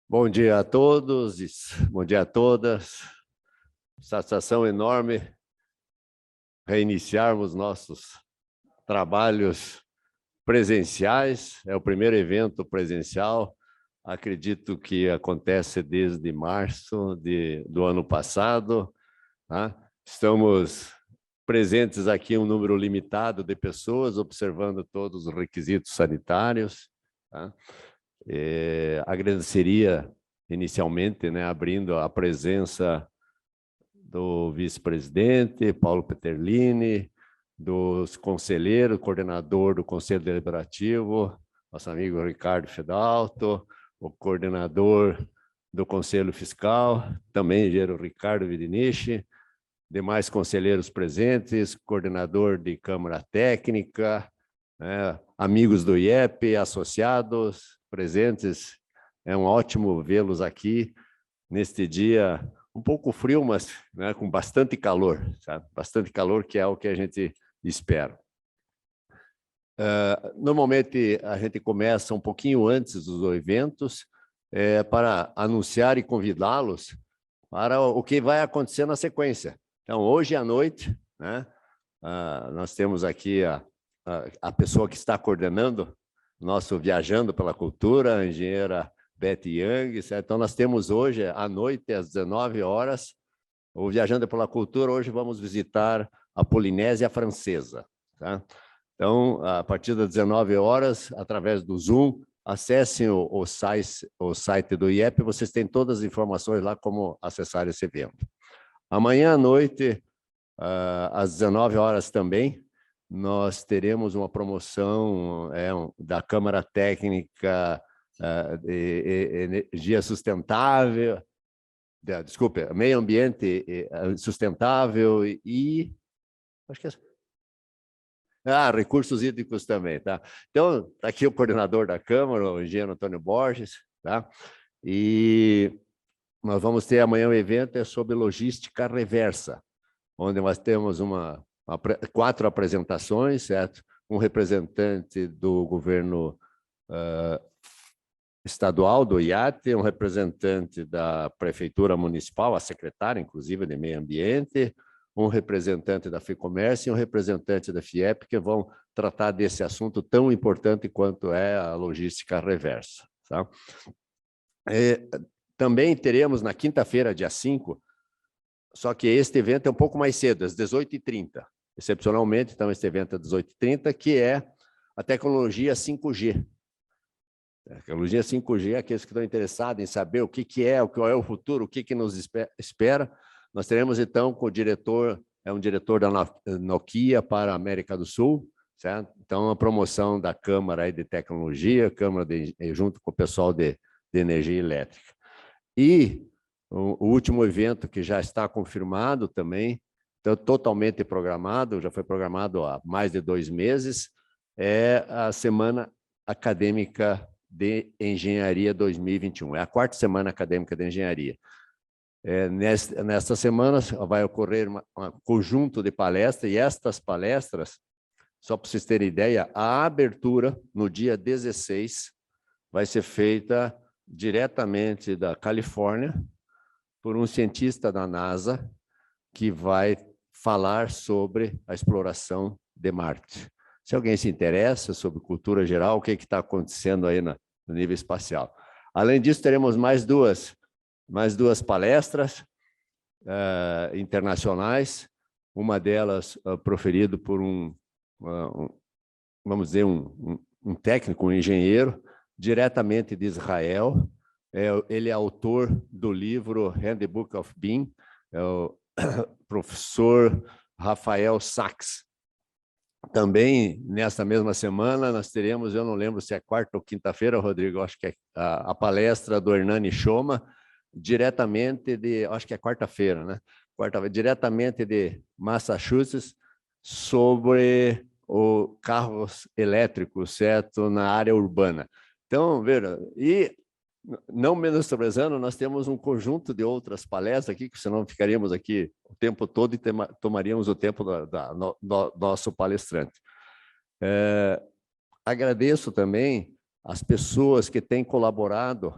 Bom dia a todos, bom dia a todas. Satisfação enorme reiniciarmos nossos trabalhos presenciais. É o primeiro evento presencial, acredito que acontece desde março do ano passado. Tá? Estamos presentes aqui um número limitado de pessoas, observando todos os requisitos sanitários. Tá? Agradeceria inicialmente, abrindo a presença do vice-presidente Paulo Peterlini, dos conselheiros, coordenador do Conselho Deliberativo, nosso amigo Ricardo Fedalto, o coordenador do Conselho Fiscal, também engenheiro Ricardo Vidinichi, demais conselheiros presentes, coordenador de Câmara Técnica, amigos do IEP, associados presentes. É um ótimo vê-los aqui neste dia um pouco frio, mas com bastante calor, sabe? Bastante calor, que é o que a gente espera. Normalmente a gente começa um pouquinho antes dos eventos para anunciar e convidá-los para o que vai acontecer na sequência. Então, hoje à noite, nós temos aqui a pessoa que está coordenando nosso Viajando pela Cultura, a engenheira Beth Young, certo? Então, nós temos hoje, à noite, às 19 horas, o Viajando pela Cultura. Hoje vamos visitar a Polinésia Francesa. Tá? Então, a partir das 19 horas, através do Zoom, acessem o site do IEP, vocês têm todas as informações lá como acessar esse evento. Amanhã à noite, às 19 horas também, nós teremos uma promoção da Câmara Técnica de Energia Sustentável, desculpe, Meio Ambiente Sustentável e acho que recursos hídricos também, tá? Então, está aqui o coordenador da Câmara, o engenheiro Antônio Borges, tá? E nós vamos ter amanhã um evento sobre logística reversa, onde nós temos 4 apresentações, certo? Um representante do governo estadual, do IAT, um representante da Prefeitura Municipal, a secretária, inclusive, de Meio Ambiente, um representante da FEComércio e um representante da FIEP, que vão tratar desse assunto tão importante quanto é a logística reversa. Tá? Também teremos na quinta-feira, dia 5, só que este evento é um pouco mais cedo, às 18h30. Excepcionalmente, então, este evento é às 18h30, que é a tecnologia 5G. A tecnologia 5G, aqueles que estão interessados em saber o que é, qual é o futuro, o que nos espera. Nós teremos, então, com o diretor, um diretor da Nokia para a América do Sul, certo? Então, a promoção da Câmara de Tecnologia, junto com o pessoal de energia elétrica. E o último evento que já está confirmado também, então, totalmente programado, já foi programado há mais de 2 meses, é a Semana Acadêmica de Engenharia 2021. É a 4ª Semana Acadêmica de Engenharia. Nesta semana vai ocorrer um conjunto de palestras, e estas palestras, só para vocês terem ideia, a abertura no dia 16 vai ser feita diretamente da Califórnia por um cientista da NASA que vai falar sobre a exploração de Marte. Se alguém se interessa sobre cultura geral, o que está acontecendo aí no nível espacial. Além disso, teremos mais duas palestras internacionais, uma delas proferida por vamos dizer, um técnico, um engenheiro, diretamente de Israel. Ele é autor do livro Handbook of Being, é o professor Rafael Sachs. Também, nesta mesma semana, nós teremos, eu não lembro se é quarta ou quinta-feira, Rodrigo, acho que é a palestra do Hernani Choma, diretamente acho que é quarta-feira, né? Diretamente de Massachusetts, sobre os carros elétricos, certo? Na área urbana. Então, veja, e não menosprezando, nós temos um conjunto de outras palestras aqui, que senão ficaríamos aqui o tempo todo e tomaríamos o tempo do nosso palestrante. Agradeço também as pessoas que têm colaborado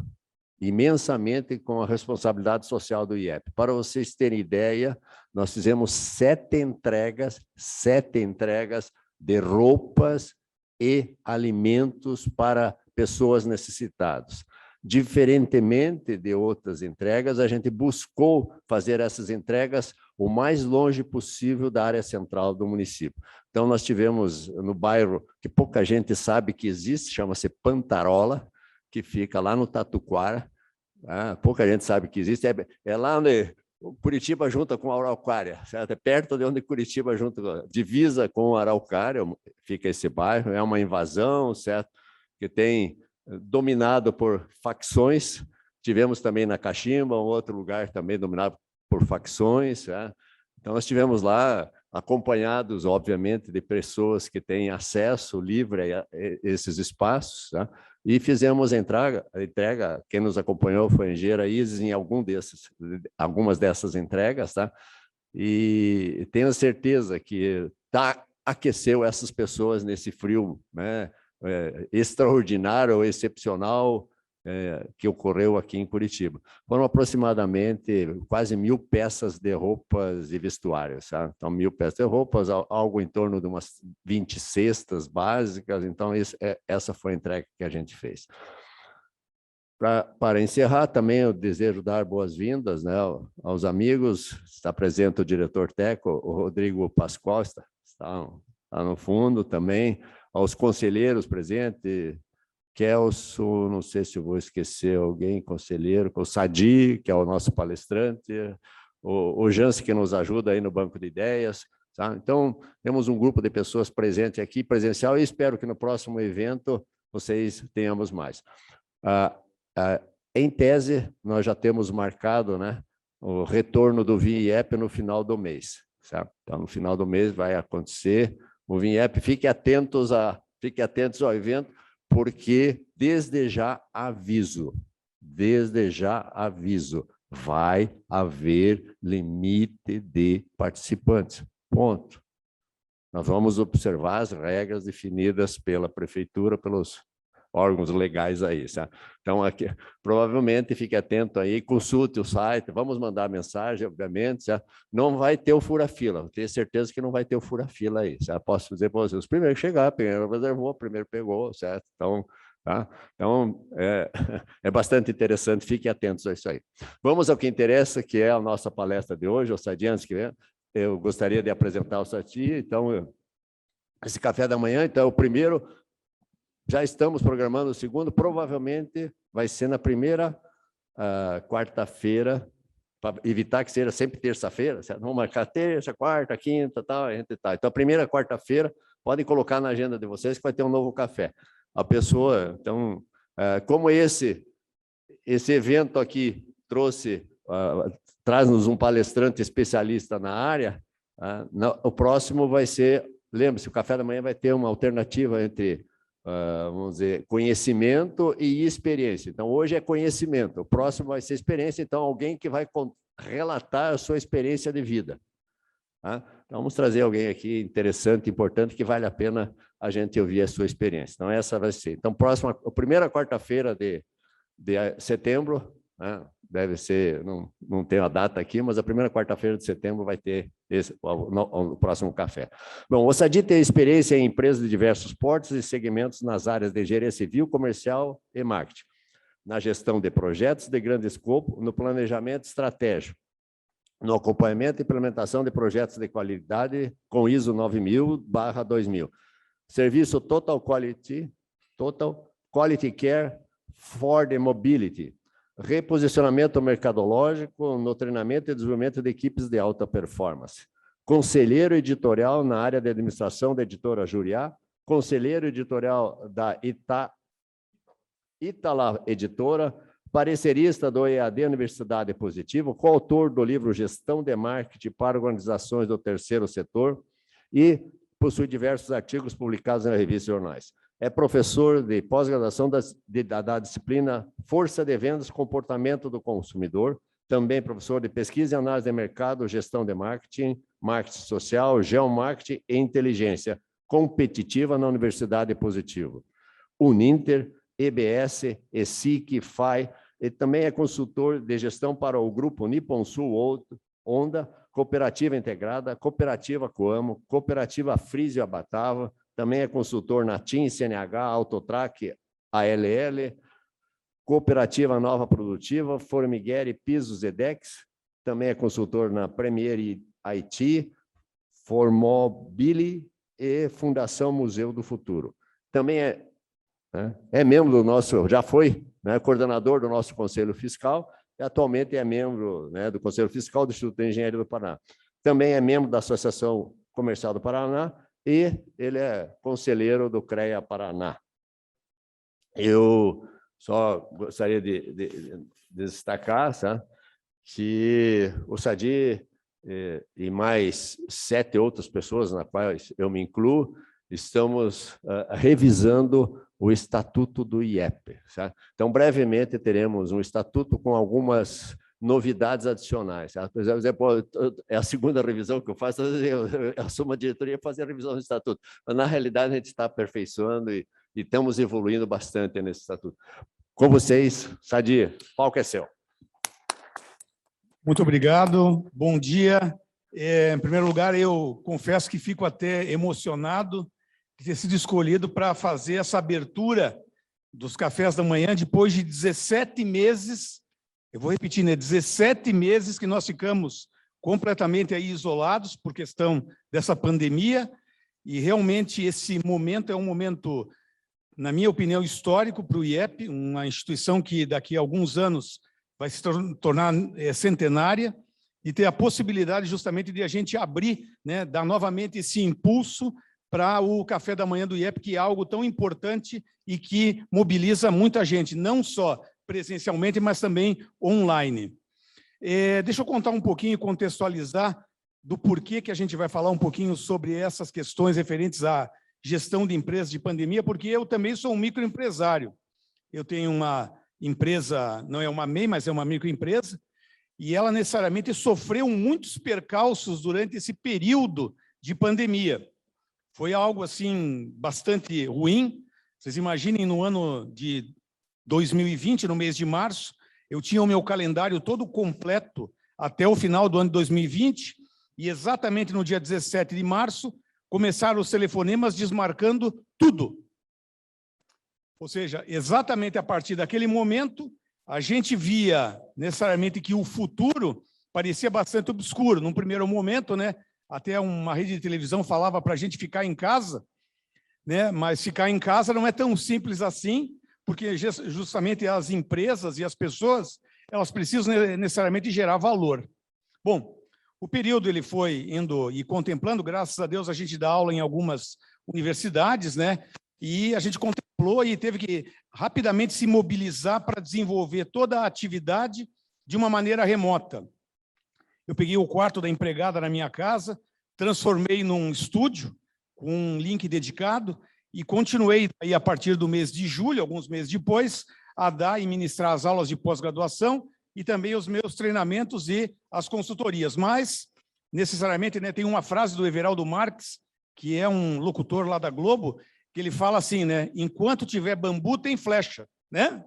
imensamente com a responsabilidade social do IEP. Para vocês terem ideia, nós fizemos 7 entregas de roupas e alimentos para pessoas necessitadas. Diferentemente de outras entregas, a gente buscou fazer essas entregas o mais longe possível da área central do município. Então, nós tivemos no bairro que pouca gente sabe que existe, chama-se Pantarola, que fica lá no Tatuquara. Pouca gente sabe que existe. É lá onde Curitiba junta com a Araucária, certo? É perto de onde Curitiba junta, divisa com a Araucária, fica esse bairro. É uma invasão, certo? Que tem dominado por facções. Tivemos também na Caximba, um outro lugar também dominado por facções. Então, nós estivemos lá acompanhados, obviamente, de pessoas que têm acesso livre a esses espaços, e fizemos a entrega. Quem nos acompanhou foi a engenheira Isis em algumas dessas entregas, e tenho certeza que aqueceu essas pessoas nesse frio, né, extraordinário ou excepcional que ocorreu aqui em Curitiba. Foram aproximadamente quase 1.000 peças de roupas e vestuários. Então, 1.000 peças de roupas, algo em torno de umas 20 cestas básicas. Então, essa foi a entrega que a gente fez. Para encerrar, também eu desejo dar boas-vindas, né, aos amigos. Está presente o diretor técnico, o Rodrigo Pascoal, está no fundo também, aos conselheiros presentes, Kelso, não sei se eu vou esquecer alguém, conselheiro, o Sadi, que é o nosso palestrante, o Jance, que nos ajuda aí no banco de ideias. Então, temos um grupo de pessoas presentes aqui, presencial, e espero que no próximo evento vocês tenhamos mais. Em tese, nós já temos marcado, né, o retorno do VIEP no final do mês. Certo? Então, no final do mês vai acontecer o VIEP. Fiquem atentos ao evento, porque desde já aviso, vai haver limite de participantes. Ponto. Nós vamos observar as regras definidas pela prefeitura, pelos órgãos legais aí, sabe? Então, aqui, provavelmente, fique atento aí, consulte o site, vamos mandar mensagem, obviamente, sabe? Não vai ter o fura-fila, tenho certeza que não vai ter o fura-fila aí, sabe? Posso dizer para vocês, os primeiros chegar, primeiro reservou, primeiro pegou, certo? Então, então é bastante interessante, fiquem atentos a isso aí. Vamos ao que interessa, que é a nossa palestra de hoje, o Sadi, antes que venha, eu gostaria de apresentar o Sadi, então, esse café da manhã, então, o primeiro... Já estamos programando o segundo, provavelmente vai ser na primeira quarta-feira, para evitar que seja sempre terça-feira, vamos marcar terça, quarta, quinta, tal, Então, a primeira quarta-feira, podem colocar na agenda de vocês que vai ter um novo café. A pessoa, então, como esse evento aqui traz-nos um palestrante especialista na área, o próximo vai ser, lembre-se, o café da manhã vai ter uma alternativa entre vamos dizer, conhecimento e experiência. Então, hoje é conhecimento, o próximo vai ser experiência, então, alguém que vai relatar a sua experiência de vida. Então, vamos trazer alguém aqui interessante, importante, que vale a pena a gente ouvir a sua experiência. Então, essa vai ser. Então, a primeira quarta-feira de setembro, deve ser, não tenho a data aqui, mas a primeira quarta-feira de setembro vai ter o próximo café. Bom, o Sadi tem experiência em empresas de diversos portos e segmentos nas áreas de engenharia civil, comercial e marketing, na gestão de projetos de grande escopo, no planejamento estratégico, no acompanhamento e implementação de projetos de qualidade com ISO 9000/2000. Serviço Total Quality Care for the Mobility. Reposicionamento mercadológico no treinamento e desenvolvimento de equipes de alta performance. Conselheiro editorial na área de administração da editora Juriá. Conselheiro editorial da Itala Editora. Parecerista do EAD Universidade Positivo. Coautor do livro Gestão de Marketing para Organizações do Terceiro Setor. E possui diversos artigos publicados na revista e jornais. É professor de pós-graduação da disciplina Força de Vendas, Comportamento do Consumidor, também professor de pesquisa e análise de mercado, gestão de marketing, marketing social, geomarketing e inteligência competitiva na Universidade Positivo. Uninter, EBS, ESIC, FAI, Ele também é consultor de gestão para o grupo Nippon Sul Honda, Cooperativa Integrada, Cooperativa Coamo, Cooperativa Frísio Abatava, também é consultor na TIM, CNH, Autotrac, ALL, Cooperativa Nova Produtiva, Formigueri, Pisos Edex, também é consultor na Premier IT, Formobili e Fundação Museu do Futuro. Também é membro do nosso, já foi, né, coordenador do nosso Conselho Fiscal e atualmente é membro, né, do Conselho Fiscal do Instituto de Engenharia do Paraná. Também é membro da Associação Comercial do Paraná e ele é conselheiro do CREA Paraná. Eu só gostaria de destacar, sabe, que o Sadi e mais 7 outras pessoas, na quais eu me incluo, estamos revisando o Estatuto do IEP. Sabe? Então, brevemente, teremos um estatuto com algumas novidades adicionais. Sabe? Por exemplo, é a segunda revisão que eu faço, eu assumo a diretoria e fazer a revisão do estatuto. Mas, na realidade, a gente está aperfeiçoando e estamos evoluindo bastante nesse estatuto. Com vocês, Sadi, o palco é seu. Muito obrigado, bom dia. Em primeiro lugar, eu confesso que fico até emocionado de ter sido escolhido para fazer essa abertura dos cafés da manhã depois de 17 meses, eu vou repetir, né, 17 meses que nós ficamos completamente aí isolados por questão dessa pandemia, e realmente esse momento é um momento, na minha opinião, histórico para o IEP, uma instituição que daqui a alguns anos vai se tornar centenária e ter a possibilidade justamente de a gente abrir, né, dar novamente esse impulso para o café da manhã do IEP, que é algo tão importante e que mobiliza muita gente, não só presencialmente, mas também online. Deixa eu contar um pouquinho, contextualizar do porquê que a gente vai falar um pouquinho sobre essas questões referentes à gestão de empresas de pandemia, porque eu também sou um microempresário. Eu tenho uma empresa, não é uma MEI, mas é uma microempresa, e ela necessariamente sofreu muitos percalços durante esse período de pandemia. Foi algo assim bastante ruim. Vocês imaginem, no ano de 2020, no mês de março, eu tinha o meu calendário todo completo até o final do ano de 2020, e exatamente no dia 17 de março, começaram os telefonemas desmarcando tudo. Ou seja, exatamente a partir daquele momento, a gente via necessariamente que o futuro parecia bastante obscuro. Num primeiro momento, né, até uma rede de televisão falava para a gente ficar em casa, né, mas ficar em casa não é tão simples assim, porque justamente as empresas e as pessoas, elas precisam necessariamente gerar valor. Bom, o período ele foi indo e contemplando, graças a Deus a gente dá aula em algumas universidades, né, e a gente contemplou e teve que rapidamente se mobilizar para desenvolver toda a atividade de uma maneira remota. Eu peguei o quarto da empregada na minha casa, transformei num estúdio com um link dedicado e continuei aí a partir do mês de julho, alguns meses depois, a dar e ministrar as aulas de pós-graduação e também os meus treinamentos e as consultorias. Mas, necessariamente, né, tem uma frase do Everaldo Marques, que é um locutor lá da Globo, que ele fala assim, né? Enquanto tiver bambu, tem flecha, né?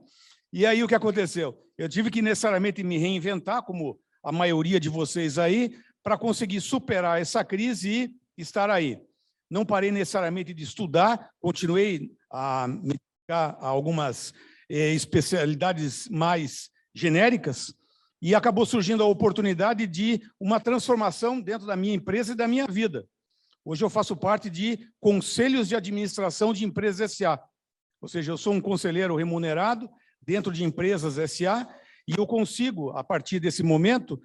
E aí o que aconteceu? Eu tive que necessariamente me reinventar, como a maioria de vocês aí, para conseguir superar essa crise e estar aí. Não parei necessariamente de estudar, continuei a me dedicar a algumas especialidades mais genéricas e acabou surgindo a oportunidade de uma transformação dentro da minha empresa e da minha vida. Hoje eu faço parte de conselhos de administração de empresas SA. Ou seja, eu sou um conselheiro remunerado dentro de empresas SA e eu consigo, a partir desse momento,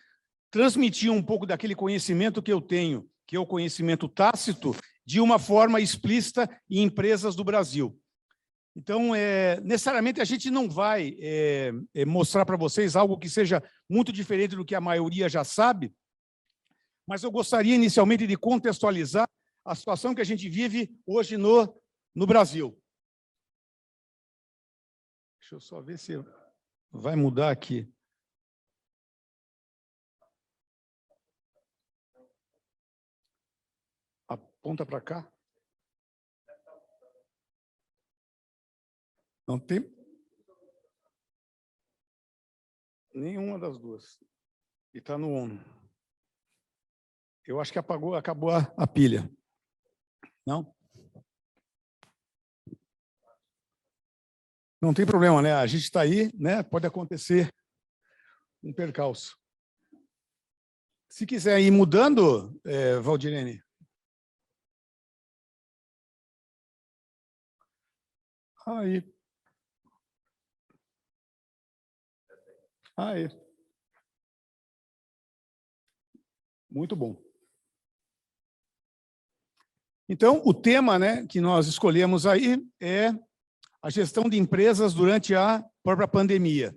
transmitir um pouco daquele conhecimento que eu tenho, que é o conhecimento tácito, de uma forma explícita em empresas do Brasil. Então, necessariamente, a gente não vai mostrar para vocês algo que seja muito diferente do que a maioria já sabe, mas eu gostaria inicialmente de contextualizar a situação que a gente vive hoje no Brasil. Deixa eu só ver se vai mudar aqui. Aponta para cá. Não tem? Nenhuma das duas. E está no ONU. Eu acho que acabou a pilha. Não? Não tem problema, né? A gente está aí, né? Pode acontecer um percalço. Se quiser ir mudando, Valdirene. Aí. Aí. Muito bom. Então, o tema, né, que nós escolhemos aí é a gestão de empresas durante a própria pandemia.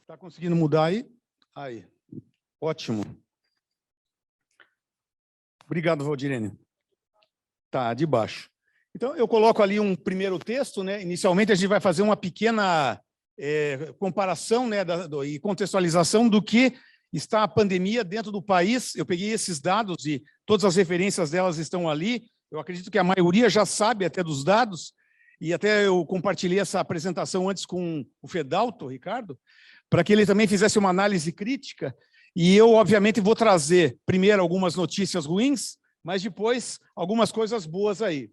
Está conseguindo mudar aí? Aí. Ótimo. Obrigado, Valdirene. Tá, de baixo. Então, eu coloco ali um primeiro texto, né? Inicialmente, a gente vai fazer uma pequena comparação, né, e contextualização do que está a pandemia dentro do país. Eu peguei esses dados e todas as referências delas estão ali. Eu acredito que a maioria já sabe até dos dados, e até eu compartilhei essa apresentação antes com o Fedalto, Ricardo, para que ele também fizesse uma análise crítica, e eu, obviamente, vou trazer primeiro algumas notícias ruins, mas depois algumas coisas boas aí.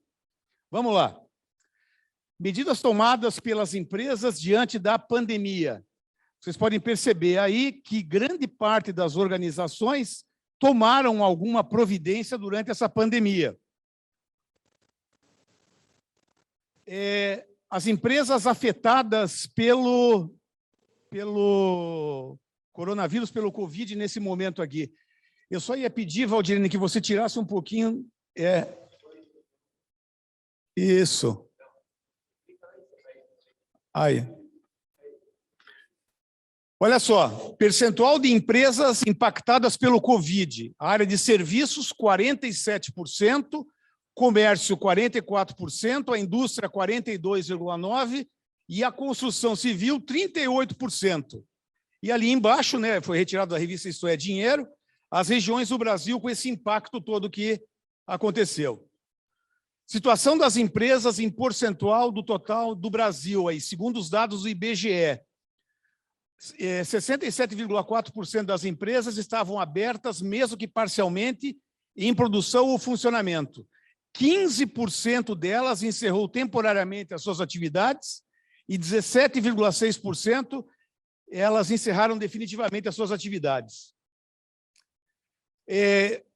Vamos lá. Medidas tomadas pelas empresas diante da pandemia. Vocês podem perceber aí que grande parte das organizações tomaram alguma providência durante essa pandemia. As empresas afetadas pelo coronavírus, pelo Covid, nesse momento aqui. Eu só ia pedir, Valdirene, que você tirasse um pouquinho... Isso. Aí. Olha só, percentual de empresas impactadas pelo Covid. A área de serviços, 47%, comércio, 44%, a indústria, 42,9%, e a construção civil, 38%. E ali embaixo, né, foi retirado da revista Isto é Dinheiro, as regiões do Brasil com esse impacto todo que aconteceu. Situação das empresas em percentual do total do Brasil, aí, segundo os dados do IBGE. 67,4% das empresas estavam abertas, mesmo que parcialmente, em produção ou funcionamento. 15% delas encerrou temporariamente as suas atividades e 17,6% elas encerraram definitivamente as suas atividades.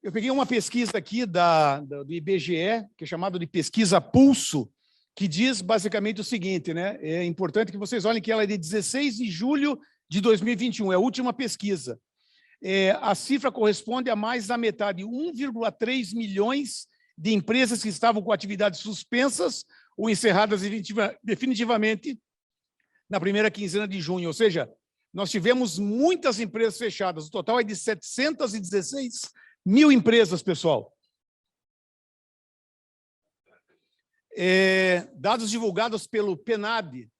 Eu peguei uma pesquisa aqui do IBGE, que é chamada de pesquisa Pulso, que diz basicamente o seguinte, né? É importante que vocês olhem que ela é de 16 de julho de 2021, é a última pesquisa. A cifra corresponde a mais da metade, 1,3 milhões de empresas que estavam com atividades suspensas ou encerradas definitivamente na primeira quinzena de junho, ou seja, nós tivemos muitas empresas fechadas, o total é de 716 mil empresas, pessoal. Dados divulgados pelo PNAD,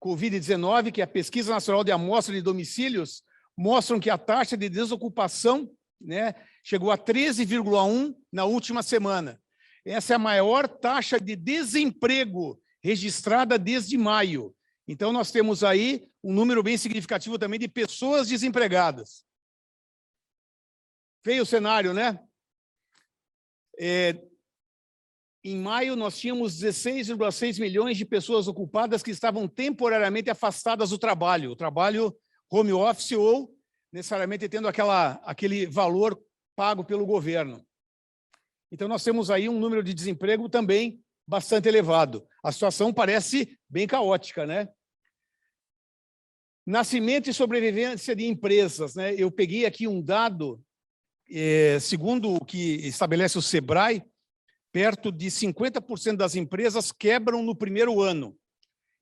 Covid-19, que é a Pesquisa Nacional de Amostra de Domicílios, mostram que a taxa de desocupação, né, chegou a 13,1% na última semana. Essa é a maior taxa de desemprego registrada desde maio. Então, nós temos aí um número bem significativo também de pessoas desempregadas. Feio o cenário, né? Em maio, nós tínhamos 16,6 milhões de pessoas ocupadas que estavam temporariamente afastadas do trabalho. O trabalho home office ou necessariamente tendo aquele valor pago pelo governo. Então, nós temos aí um número de desemprego também bastante elevado. A situação parece bem caótica, né? Nascimento e sobrevivência de empresas, né? Eu peguei aqui um dado, segundo o que estabelece o Sebrae, perto de 50% das empresas quebram no primeiro ano.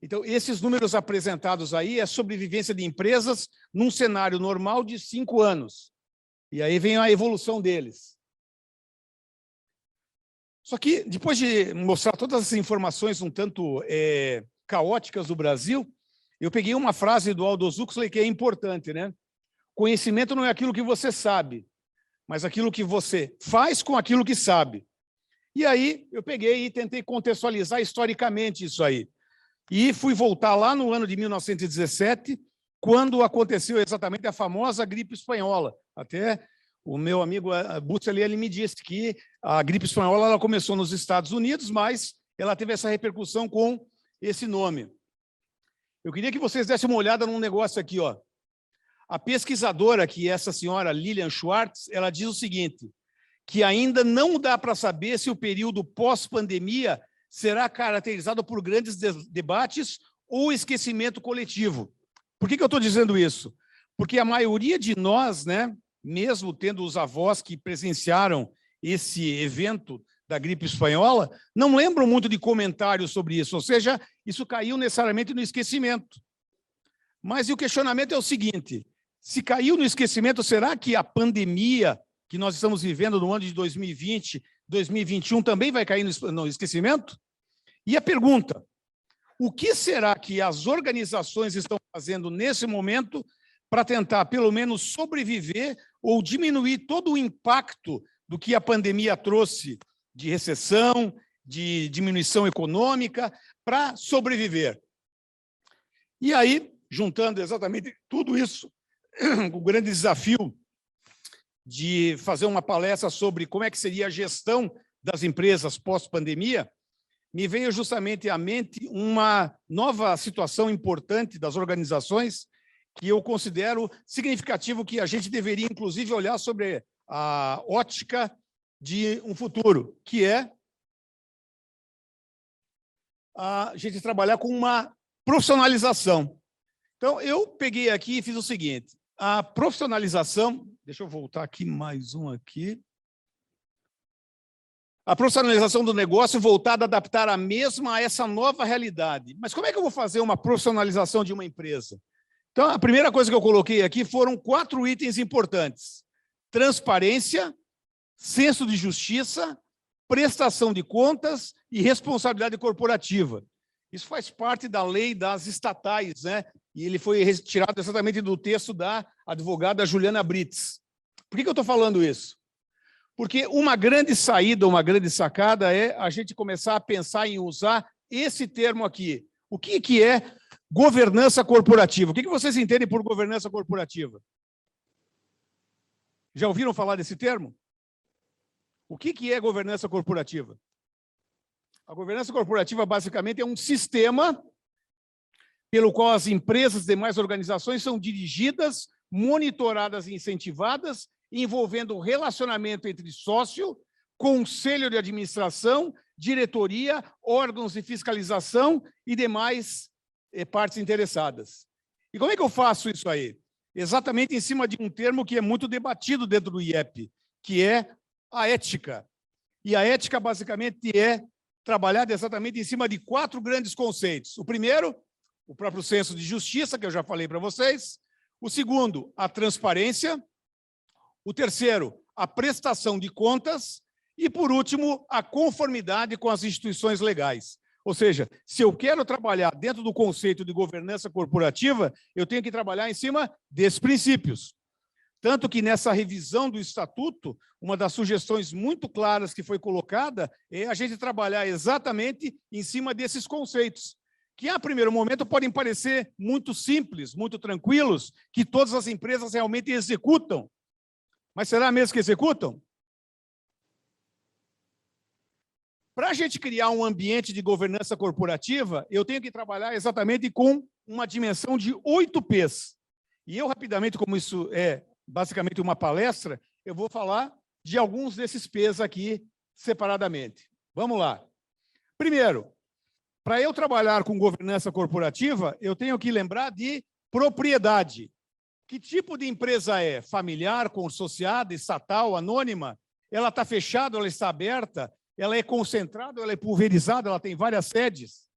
Então, esses números apresentados aí é sobrevivência de empresas num cenário normal de 5 anos. E aí vem a evolução deles. Só que, depois de mostrar todas essas informações um tanto caóticas do Brasil, eu peguei uma frase do Aldous Huxley que é importante, né? Conhecimento não é aquilo que você sabe, mas aquilo que você faz com aquilo que sabe. E aí, eu peguei e tentei contextualizar historicamente isso aí. E fui voltar lá no ano de 1917 quando aconteceu exatamente a famosa gripe espanhola. Até o meu amigo Búcio ali, ele me disse que a gripe espanhola ela começou nos Estados Unidos, mas ela teve essa repercussão com esse nome. Eu queria que vocês dessem uma olhada num negócio aqui, ó. A pesquisadora, que é essa senhora Lilian Schwartz, ela diz o seguinte, que ainda não dá para saber se o período pós-pandemia será caracterizado por grandes debates ou esquecimento coletivo. Por que eu estou dizendo isso? Porque a maioria de nós, né, mesmo tendo os avós que presenciaram esse evento da gripe espanhola, não lembram muito de comentários sobre isso, ou seja, isso caiu necessariamente no esquecimento. Mas o questionamento é o seguinte, se caiu no esquecimento, será que a pandemia que nós estamos vivendo no ano de 2020, 2021, também vai cair no esquecimento? E a pergunta, o que será que as organizações estão fazendo nesse momento para tentar, pelo menos, sobreviver ou diminuir todo o impacto do que a pandemia trouxe de recessão, de diminuição econômica, para sobreviver? E aí, juntando exatamente tudo isso, o grande desafio de fazer uma palestra sobre como é que seria a gestão das empresas pós-pandemia, me veio justamente à mente uma nova situação importante das organizações que eu considero significativo que a gente deveria, inclusive, olhar sobre a ótica de um futuro, que é a gente trabalhar com uma profissionalização. Então, eu peguei aqui e fiz o seguinte, a profissionalização, deixa eu voltar aqui, mais um aqui, a profissionalização do negócio voltada a adaptar a mesma a essa nova realidade. Mas como é que eu vou fazer uma profissionalização de uma empresa? Então, a primeira coisa que eu coloquei aqui foram 4 itens importantes. Transparência, senso de justiça, prestação de contas e responsabilidade corporativa. Isso faz parte da lei das estatais, né? E ele foi retirado exatamente do texto da advogada Juliana Brits. Por que eu estou falando isso? Porque uma grande saída, uma grande sacada é a gente começar a pensar em usar esse termo aqui. O que é governança corporativa? O que vocês entendem por governança corporativa? Já ouviram falar desse termo? O que é governança corporativa? A governança corporativa, basicamente, é um sistema pelo qual as empresas e demais organizações são dirigidas, monitoradas e incentivadas, envolvendo o relacionamento entre sócio, conselho de administração, diretoria, órgãos de fiscalização e demais partes interessadas. E como é que eu faço isso aí? Exatamente em cima de um termo que é muito debatido dentro do IEP, que é a ética. E a ética, basicamente, é trabalhada exatamente em cima de 4 grandes conceitos. O primeiro, o próprio senso de justiça, que eu já falei para vocês. O segundo, a transparência. O terceiro, a prestação de contas. E, por último, a conformidade com as instituições legais. Ou seja, se eu quero trabalhar dentro do conceito de governança corporativa, eu tenho que trabalhar em cima desses princípios. Tanto que nessa revisão do estatuto, uma das sugestões muito claras que foi colocada é a gente trabalhar exatamente em cima desses conceitos, que a primeiro momento podem parecer muito simples, muito tranquilos, que todas as empresas realmente executam. Mas será mesmo que executam? Para a gente criar um ambiente de governança corporativa, eu tenho que trabalhar exatamente com uma dimensão de 8 P's. E eu, rapidamente, como isso é basicamente uma palestra, eu vou falar de alguns desses P's aqui separadamente. Vamos lá. Primeiro, para eu trabalhar com governança corporativa, eu tenho que lembrar de propriedade. Que tipo de empresa é? Familiar, consorciada, estatal, anônima? Ela está fechada, ela está aberta? Ela é concentrada, ela é pulverizada, ela tem várias sedes?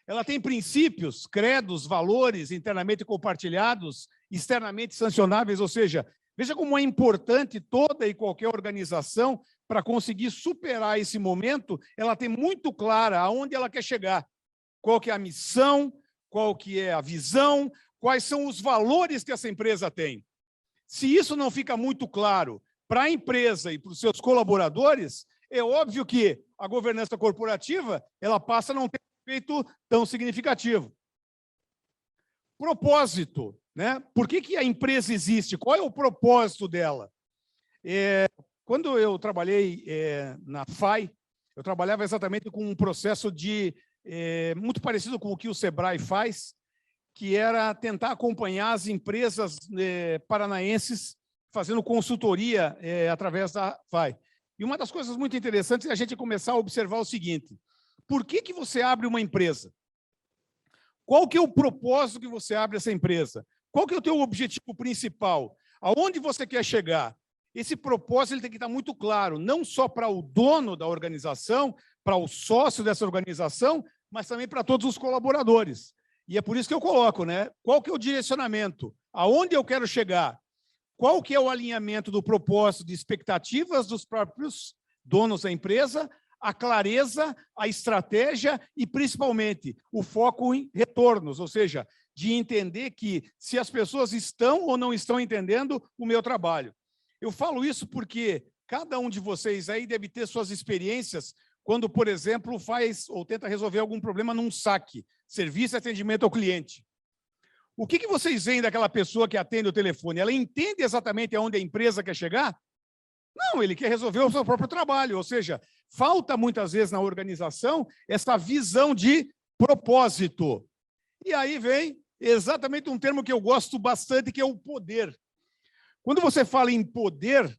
Ela tem princípios, credos, valores internamente compartilhados, externamente sancionáveis, ou seja, veja como é importante toda e qualquer organização para conseguir superar esse momento, ela tem muito clara aonde ela quer chegar, qual que é a missão, qual que é a visão, quais são os valores que essa empresa tem. Se isso não fica muito claro para a empresa e para os seus colaboradores, é óbvio que a governança corporativa ela passa a não ter um efeito tão significativo. Propósito. né? Por que a empresa existe? Qual é o propósito dela? Quando eu trabalhei na FAI, eu trabalhava exatamente com um processo muito parecido com o que o Sebrae faz, que era tentar acompanhar as empresas paranaenses fazendo consultoria através da FAI. E uma das coisas muito interessantes é a gente começar a observar o seguinte: por que você abre uma empresa? Qual que é o propósito que você abre essa empresa? Qual que é o teu objetivo principal? Aonde você quer chegar? Esse propósito ele tem que estar muito claro, não só para o dono da organização, para o sócio dessa organização, mas também para todos os colaboradores. E é por isso que eu coloco, né? Qual que é o direcionamento? Aonde eu quero chegar? Qual que é o alinhamento do propósito de expectativas dos próprios donos da empresa, a clareza, a estratégia e, principalmente, o foco em retornos, ou seja, de entender que se as pessoas estão ou não estão entendendo o meu trabalho. Eu falo isso porque cada um de vocês aí deve ter suas experiências quando, por exemplo, faz ou tenta resolver algum problema num saque, serviço e atendimento ao cliente. O que vocês veem daquela pessoa que atende o telefone? Ela entende exatamente aonde a empresa quer chegar? Não, ele quer resolver o seu próprio trabalho, ou seja, falta muitas vezes na organização essa visão de propósito. E aí vem exatamente um termo que eu gosto bastante, que é o poder. Quando você fala em poder,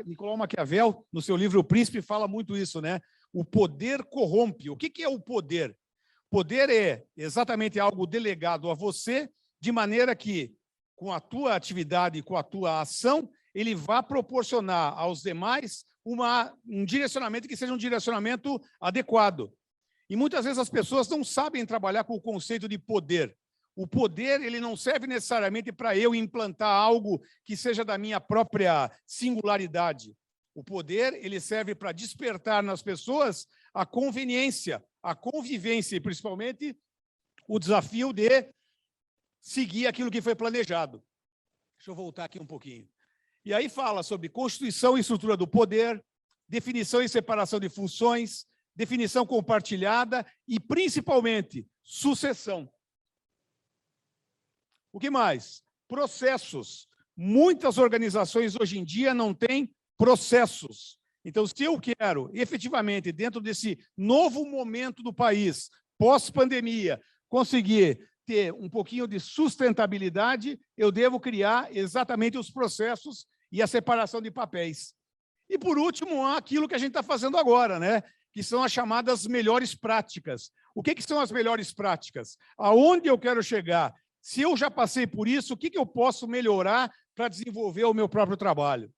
Nicolau Maquiavel, no seu livro O Príncipe, fala muito isso, né? O poder corrompe. O que é o poder? Poder é exatamente algo delegado a você, de maneira que, com a tua atividade, com a tua ação, ele vai proporcionar aos demais um direcionamento que seja um direcionamento adequado. E muitas vezes as pessoas não sabem trabalhar com o conceito de poder. O poder ele não serve necessariamente para eu implantar algo que seja da minha própria singularidade. O poder ele serve para despertar nas pessoas a conveniência, a convivência e, principalmente, o desafio de seguir aquilo que foi planejado. Deixa eu voltar aqui um pouquinho. E aí fala sobre constituição e estrutura do poder, definição e separação de funções, definição compartilhada e, principalmente, sucessão. O que mais? Processos. Muitas organizações hoje em dia não têm processos. Então, se eu quero, efetivamente, dentro desse novo momento do país, pós-pandemia, conseguir ter um pouquinho de sustentabilidade, eu devo criar exatamente os processos e a separação de papéis. E, por último, há aquilo que a gente está fazendo agora, né? Que são as chamadas melhores práticas. O que são as melhores práticas? Aonde eu quero chegar? Se eu já passei por isso, o que eu posso melhorar para desenvolver o meu próprio trabalho?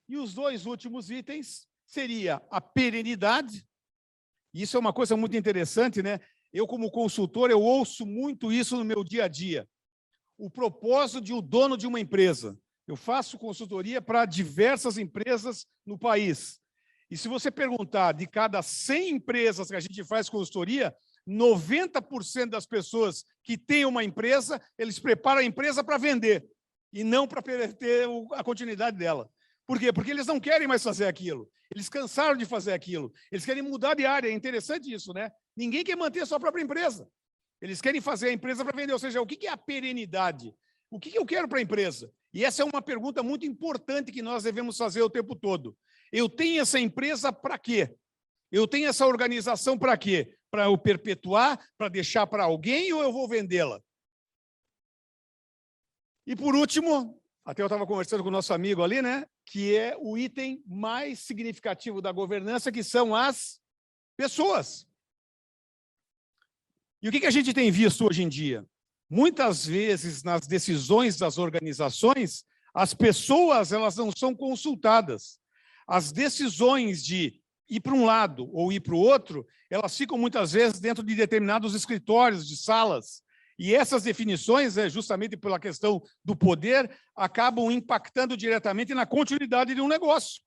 E os dois últimos itens seria a perenidade. Isso é uma coisa muito interessante, né? Eu, como consultor, eu ouço muito isso no meu dia a dia. O propósito de o dono de uma empresa. Eu faço consultoria para diversas empresas no país. E se você perguntar de cada 100 empresas que a gente faz consultoria, 90% das pessoas que têm uma empresa, eles preparam a empresa para vender e não para ter a continuidade dela. Por quê? Porque eles não querem mais fazer aquilo. Eles cansaram de fazer aquilo. Eles querem mudar de área. É interessante isso, né? Ninguém quer manter a sua própria empresa. Eles querem fazer a empresa para vender. Ou seja, o que é a perenidade? O que eu quero para a empresa? E essa é uma pergunta muito importante que nós devemos fazer o tempo todo. Eu tenho essa empresa para quê? Eu tenho essa organização para quê? Para eu perpetuar, para deixar para alguém ou eu vou vendê-la? E, por último, até eu estava conversando com o nosso amigo ali, né? Que é o item mais significativo da governança, que são as pessoas. E o que a gente tem visto hoje em dia? Muitas vezes, nas decisões das organizações, as pessoas elas não são consultadas. As decisões de ir para um lado ou ir para o outro, elas ficam muitas vezes dentro de determinados escritórios, de salas. E essas definições, justamente pela questão do poder, acabam impactando diretamente na continuidade de um negócio.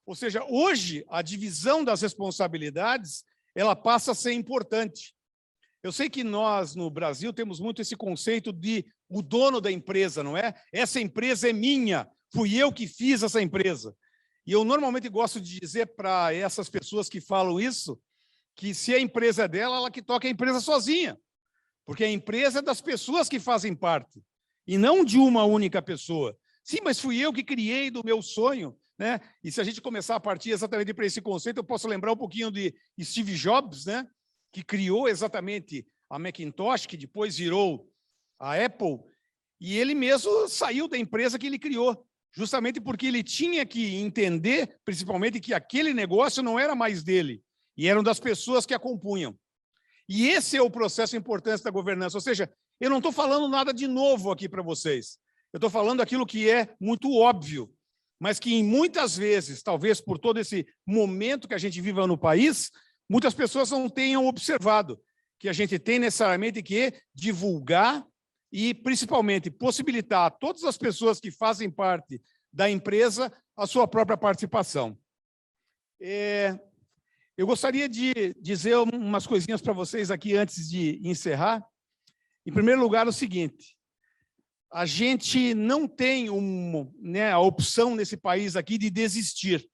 Ou seja, hoje, a divisão das responsabilidades, ela passa a ser importante. Eu sei que nós, no Brasil, temos muito esse conceito de o dono da empresa, não é? Essa empresa é minha, fui eu que fiz essa empresa. E eu normalmente gosto de dizer para essas pessoas que falam isso, que se a empresa é dela, ela que toca a empresa sozinha. Porque a empresa é das pessoas que fazem parte, e não de uma única pessoa. Sim, mas fui eu que criei do meu sonho, né? E se a gente começar a partir exatamente para esse conceito, eu posso lembrar um pouquinho de Steve Jobs, né? Que criou exatamente a Macintosh, que depois virou a Apple, e ele mesmo saiu da empresa que ele criou, justamente porque ele tinha que entender, principalmente, que aquele negócio não era mais dele, e eram das pessoas que a compunham. E esse é o processo importante da governança, ou seja, eu não estou falando nada de novo aqui para vocês, eu estou falando aquilo que é muito óbvio, mas que muitas vezes, talvez por todo esse momento que a gente vive no país, muitas pessoas não tenham observado que a gente tem necessariamente que divulgar e, principalmente, possibilitar a todas as pessoas que fazem parte da empresa a sua própria participação. Eu gostaria de dizer umas coisinhas para vocês aqui antes de encerrar. Em primeiro lugar, o seguinte: a gente não tem a opção nesse país aqui de desistir.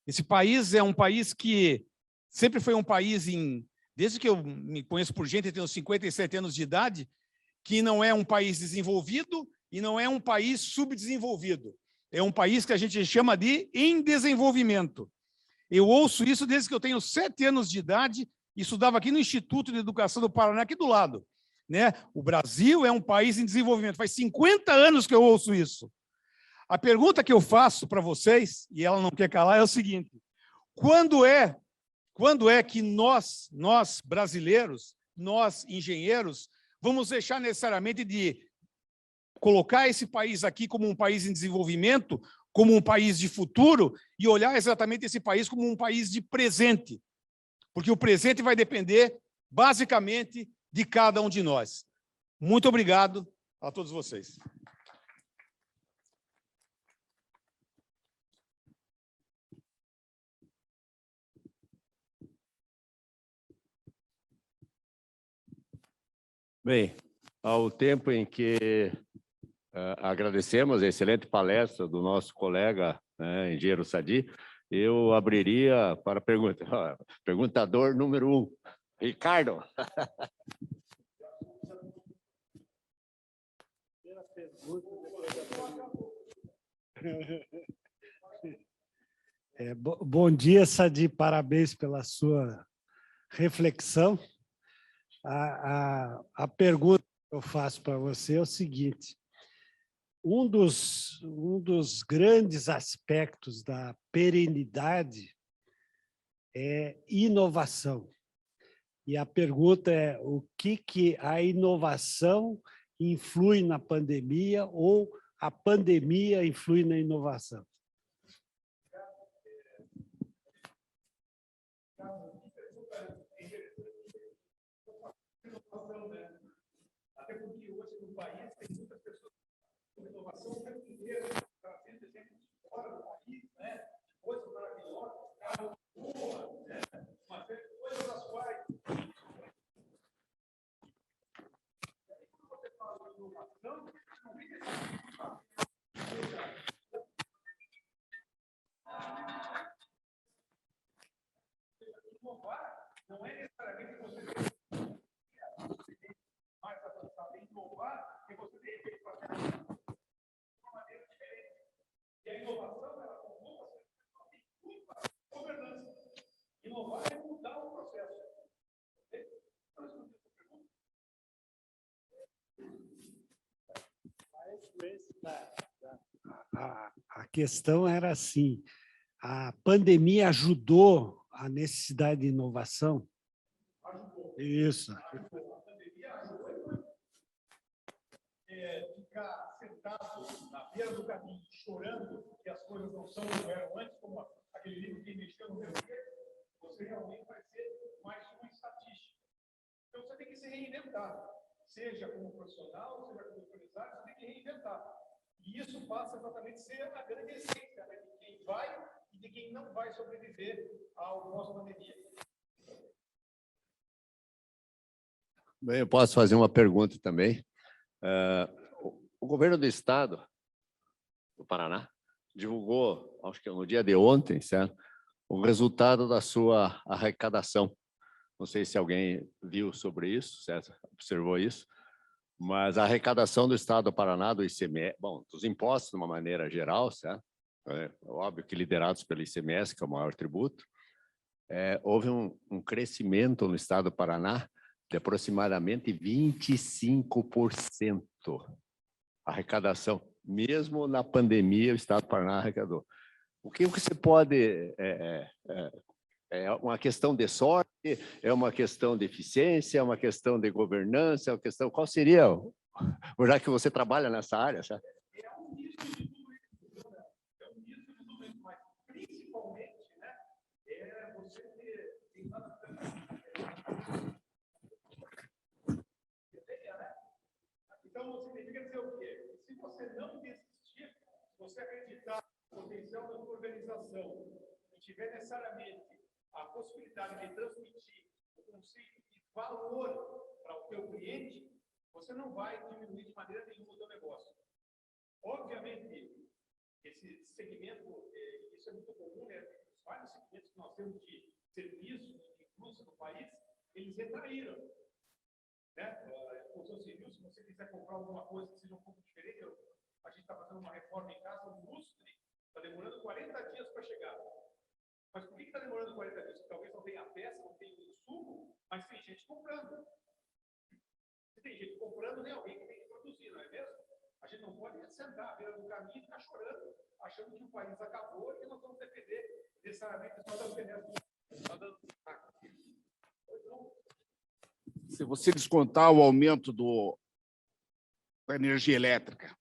Esse país é um país que sempre foi um país, desde que eu me conheço por gente, eu tenho 57 anos de idade, que não é um país desenvolvido e não é um país subdesenvolvido. É um país que a gente chama de em desenvolvimento. Eu ouço isso desde que eu tenho 7 anos de idade e estudava aqui no Instituto de Educação do Paraná, aqui do lado. Né? O Brasil é um país em desenvolvimento. Faz 50 anos que eu ouço isso. A pergunta que eu faço para vocês, e ela não quer calar, é o seguinte: quando é que nós brasileiros, nós engenheiros, vamos deixar necessariamente de colocar esse país aqui como um país em desenvolvimento, como um país de futuro, e olhar exatamente esse país como um país de presente? Porque o presente vai depender, basicamente, de cada um de nós. Muito obrigado a todos vocês. Bem, ao tempo em que agradecemos a excelente palestra do nosso colega, engenheiro Sadi, eu abriria para a pergunta. Perguntador número 1, Ricardo. Bom dia, Sadi, parabéns pela sua reflexão. A pergunta que eu faço para você é o seguinte: um dos grandes aspectos da perenidade é inovação. E a pergunta é: o que a inovação influi na pandemia ou a pandemia influi na inovação? Até porque hoje no país tem muitas pessoas com inovação o tempo inteiro, trazendo exemplos fora do país, né? Coisas maravilhosas, carro boa, né? Uma série de coisas das quais. E aí, quando você fala de inovação, não fica inovar não é necessariamente você mais avançado em inovar, e você tem que fazer de uma maneira diferente. E a inovação, ela convoca muita governança. Inovar é mudar o processo. A questão era assim: a pandemia ajudou a necessidade de inovação? Ajudou. Isso. A pandemia ajudou ficar sentado na beira do caminho, chorando que as coisas não são como eram antes, como aquele livro que mexeu no meu dedo, você realmente vai ser mais uma estatística. Então, você tem que se reinventar. Seja como profissional, seja como empresário, você tem que reinventar. E isso passa exatamente a ser a grande essência, né, de quem vai e de quem não vai sobreviver ao pós-pandemia. Bem, eu posso fazer uma pergunta também. O governo do estado do Paraná divulgou, acho que no dia de ontem, certo, o resultado da sua arrecadação. Não sei se alguém viu sobre isso, certo? Observou isso. Mas a arrecadação do Estado do Paraná, do ICMS, bom, dos impostos de uma maneira geral, certo? É óbvio que liderados pelo ICMS, que é o maior tributo, houve um crescimento no Estado do Paraná de aproximadamente 25%. Arrecadação, mesmo na pandemia, o Estado do Paraná arrecadou. O que você pode... É uma questão de sorte, é uma questão de eficiência, é uma questão de governança, é uma questão... Qual seria, já que você trabalha nessa área, sabe? Então, significa dizer o quê? Se você não desistir, se você acreditar no potencial da sua organização e tiver necessariamente a possibilidade de transmitir o conceito de valor para o teu cliente, você não vai diminuir de maneira nenhuma o teu negócio. Obviamente, esse segmento, isso é muito comum, né? Os vários segmentos que nós temos de serviços, de indústria no país, eles retraíram. Né? Construção civil, se você quiser comprar alguma coisa que seja um pouco diferente, a gente está fazendo uma reforma em casa, o lustre está demorando 40 dias para chegar. Mas por que está demorando 40 dias? Porque talvez não tenha a peça, não tenha o insumo, mas tem gente comprando. Se tem gente comprando, tem alguém que tem que produzir, não é mesmo? A gente não pode sentar à beira do caminho e ficar chorando, achando que o país acabou e que nós vamos depender necessariamente só das benesses. Se você descontar o aumento da energia elétrica,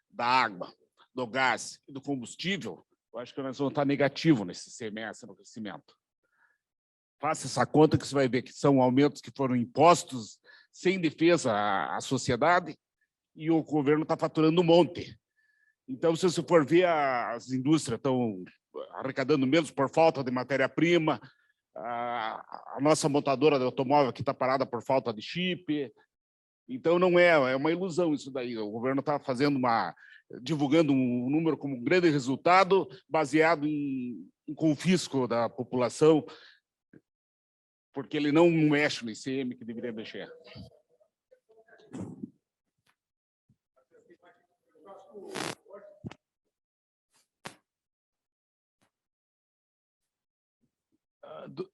da água, do gás e do combustível, eu acho que nós vamos estar negativo nesse semestre no crescimento. Faça essa conta que você vai ver que são aumentos que foram impostos sem defesa à sociedade e o governo está faturando um monte. Então, se você for ver, as indústrias estão arrecadando menos por falta de matéria-prima, a nossa montadora de automóvel aqui está parada por falta de chip. Então, não é uma ilusão isso daí. O governo está divulgando um número como um grande resultado baseado em confisco da população, porque ele não mexe no ICM que deveria mexer.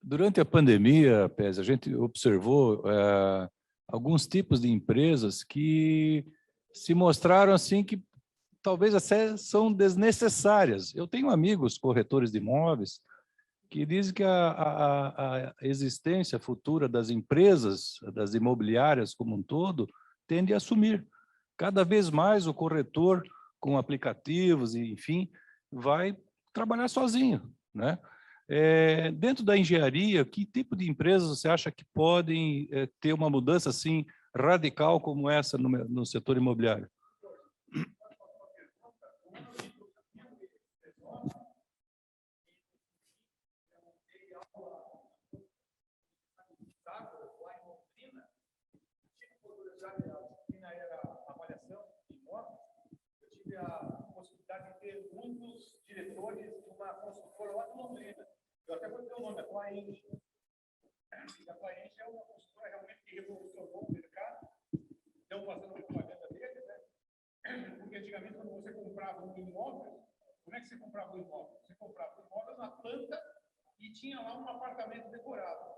Durante a pandemia, Pez, a gente observou alguns tipos de empresas que se mostraram assim que talvez até são desnecessárias. Eu tenho amigos corretores de imóveis que dizem que a existência futura das empresas, das imobiliárias como um todo, tende a sumir. Cada vez mais o corretor, com aplicativos e, enfim, vai trabalhar sozinho, né? Dentro da engenharia, que tipo de empresas você acha que podem ter uma mudança assim radical como essa no setor imobiliário? A possibilidade de ter muitos diretores de uma construtora lá de Londrina. Eu até vou dizer o nome, a Plaenge. A Plaenge é uma construtora realmente que revolucionou o mercado. Estão fazendo propaganda deles, né? Porque antigamente, quando você comprava um imóvel, como é que você comprava um imóvel? Você comprava um imóvel na planta e tinha lá um apartamento decorado.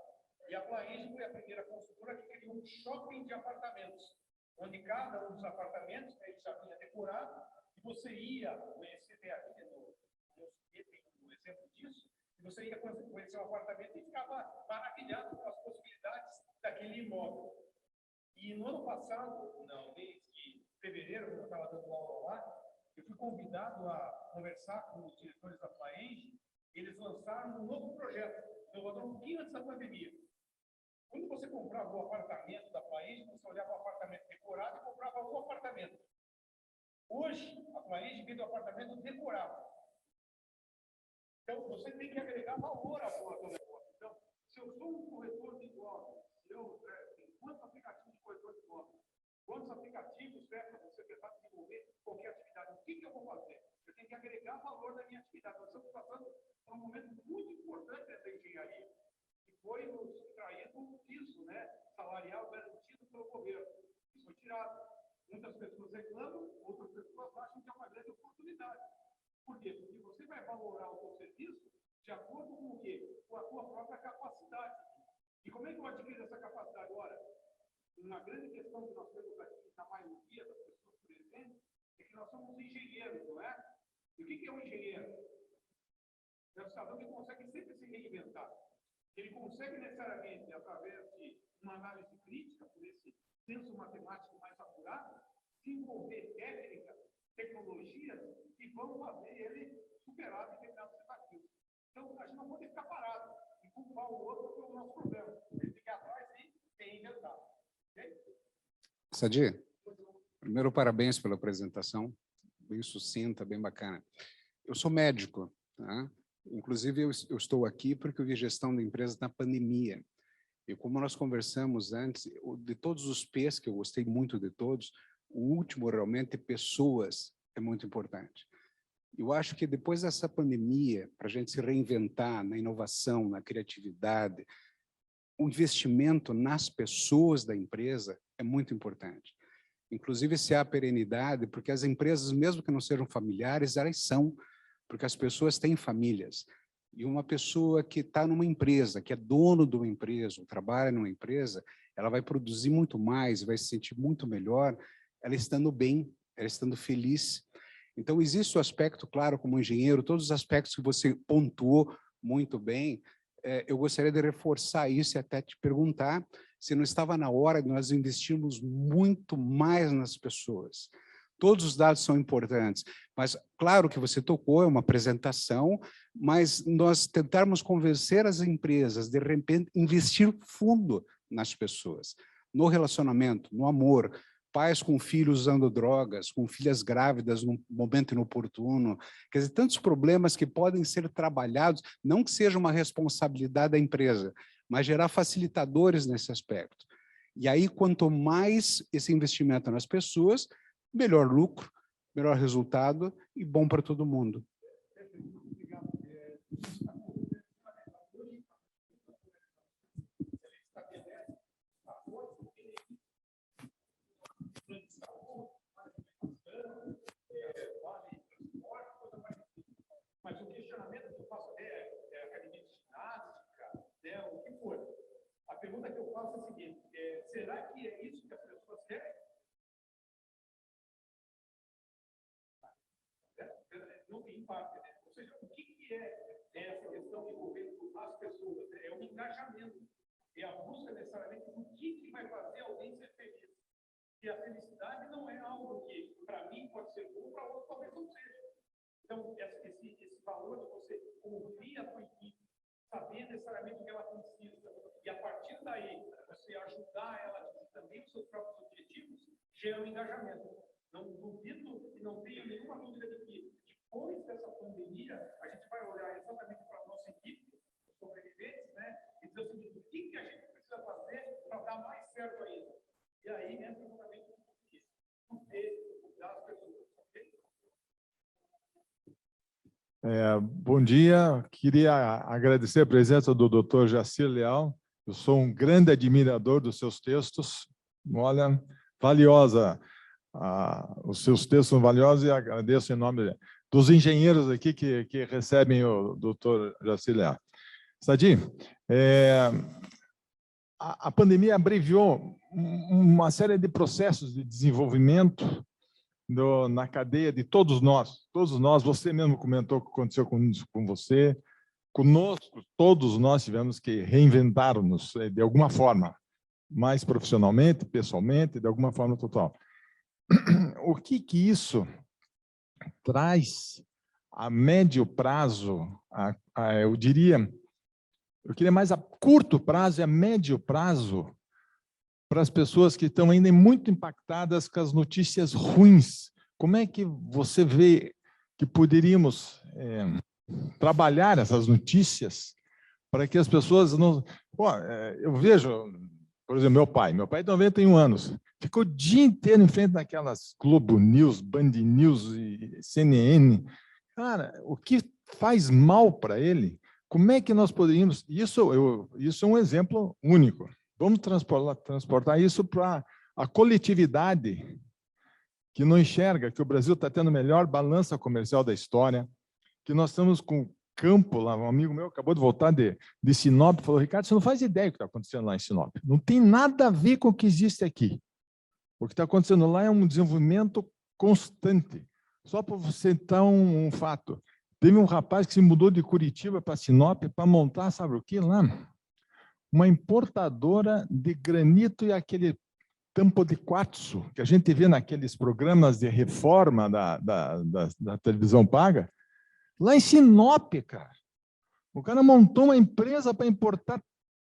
E a Plaenge foi a primeira construtora que criou um shopping de apartamentos, onde cada um dos apartamentos, né, já vinha decorado. Você ia conhecer, tem aqui no exemplo disso, e você ia conhecer o apartamento e ficava maravilhado com as possibilidades daquele imóvel. E no ano passado, não, desde fevereiro, quando eu estava dando aula lá, eu fui convidado a conversar com os diretores da Plaenge. Eles lançaram um novo projeto, inovador um pouquinho antes da pandemia. Quando você comprava o apartamento da Plaenge, você olhava o apartamento decorado e comprava um apartamento. Hoje, a Plaenge vende o apartamento decorado. Então, você tem que agregar valor ao seu negócio. Então, se eu sou um corretor de imóveis, tem quantos aplicativos de corretor de imóveis? Quantos aplicativos para você tentar desenvolver qualquer atividade? O que eu vou fazer? Eu tenho que agregar valor na minha atividade. Nós estamos passando por um momento muito importante dessa engenharia, que foi nos traído tirado. Muitas pessoas reclamam, outras pessoas acham que é uma grande oportunidade. Por quê? Porque você vai valorar o seu serviço de acordo com o quê? Com a sua própria capacidade. E como é que eu adquiro essa capacidade? Ora, uma grande questão que nós temos aqui, na maioria das pessoas presentes, é que nós somos engenheiros, não é? E o que é um engenheiro? É um cidadão que consegue sempre se reinventar. Ele consegue necessariamente, através de uma análise crítica, por esse senso matemático mais apurado, desenvolver técnicas, tecnologias que vão fazer ele superar determinados desafios. Então, a gente não pode ficar parado e culpar o outro pelo nosso problema. Ele fica atrás e reinventar. Okay? Sadi, primeiro, parabéns pela apresentação, bem sucinta, bem bacana. Eu sou médico, tá? Inclusive, eu estou aqui porque eu vi gestão da empresa na pandemia. E como nós conversamos antes, de todos os P's, que eu gostei muito de todos, o último realmente, pessoas, é muito importante. Eu acho que depois dessa pandemia, para a gente se reinventar na inovação, na criatividade, o investimento nas pessoas da empresa é muito importante. Inclusive, se há perenidade, porque as empresas, mesmo que não sejam familiares, elas são, porque as pessoas têm famílias. E uma pessoa que está numa empresa, que é dono de uma empresa, ou trabalha numa empresa, ela vai produzir muito mais, vai se sentir muito melhor, ela estando bem, ela estando feliz. Então, existe o aspecto, claro, como engenheiro, todos os aspectos que você pontuou muito bem, eu gostaria de reforçar isso e até te perguntar se não estava na hora de nós investirmos muito mais nas pessoas. Todos os dados são importantes, mas claro que você tocou, é uma apresentação, mas nós tentarmos convencer as empresas, de repente, investir fundo nas pessoas, no relacionamento, no amor, pais com filhos usando drogas, com filhas grávidas num momento inoportuno, quer dizer, tantos problemas que podem ser trabalhados, não que seja uma responsabilidade da empresa, mas gerar facilitadores nesse aspecto. E aí, quanto mais esse investimento nas pessoas, melhor lucro, melhor resultado e bom para todo mundo. Mas o questionamento que eu faço é academia de ginástica, né, o que for. A pergunta que eu faço é a seguinte, será que é isso que as pessoas querem? Não tem impacto, né? Ou seja, o que é essa questão envolvendo as pessoas? É um engajamento, é a busca necessariamente do que vai fazer alguém ser feliz. E a felicidade não é algo que, para mim, pode ser bom, para outro talvez não seja. Então, esse valor de você ouvir a sua equipe, saber necessariamente o que ela precisa, e a partir daí, você ajudar ela a atingir também os seus próprios objetivos, gera um engajamento. Não duvido e não tenho nenhuma dúvida de que, depois dessa pandemia, a gente vai olhar exatamente para a nossa equipe, os sobreviventes, né, e dizer o seguinte, o que a gente precisa fazer para dar mais certo ainda? E aí entra exatamente o que das pessoas. Bom dia, queria agradecer a presença do Dr. Jacir Leal. Eu sou um grande admirador dos seus textos. Olha, valiosa, os seus textos são valiosos e agradeço em nome dos engenheiros aqui que recebem o Dr. Jacir Leal. Sadi, a pandemia abreviou uma série de processos de desenvolvimento na cadeia de todos nós, você mesmo comentou o que aconteceu com você, conosco, todos nós tivemos que reinventar-nos de alguma forma, mais profissionalmente, pessoalmente, de alguma forma total. O que isso traz a médio prazo, eu queria mais a curto prazo e a médio prazo, para as pessoas que estão ainda muito impactadas com as notícias ruins. Como é que você vê que poderíamos trabalhar essas notícias para que as pessoas não... eu vejo, por exemplo, meu pai tem 91 anos, ficou o dia inteiro em frente daquelas Globo News, Band News e CNN. Cara, o que faz mal para ele? Como é que nós poderíamos... Isso é um exemplo único. Vamos transportar isso para A coletividade que não enxerga que o Brasil está tendo a melhor balança comercial da história, que nós estamos com campo lá, um amigo meu acabou de voltar de Sinop, falou, Ricardo, você não faz ideia do que está acontecendo lá em Sinop. Não tem nada a ver com o que existe aqui. O que está acontecendo lá é um desenvolvimento constante. Só para você citar um fato. Teve um rapaz que se mudou de Curitiba para Sinop para montar, sabe o que lá? Uma importadora de granito e aquele tampo de quartzo, que a gente vê naqueles programas de reforma da televisão paga, lá em Sinop, cara. O cara montou uma empresa para importar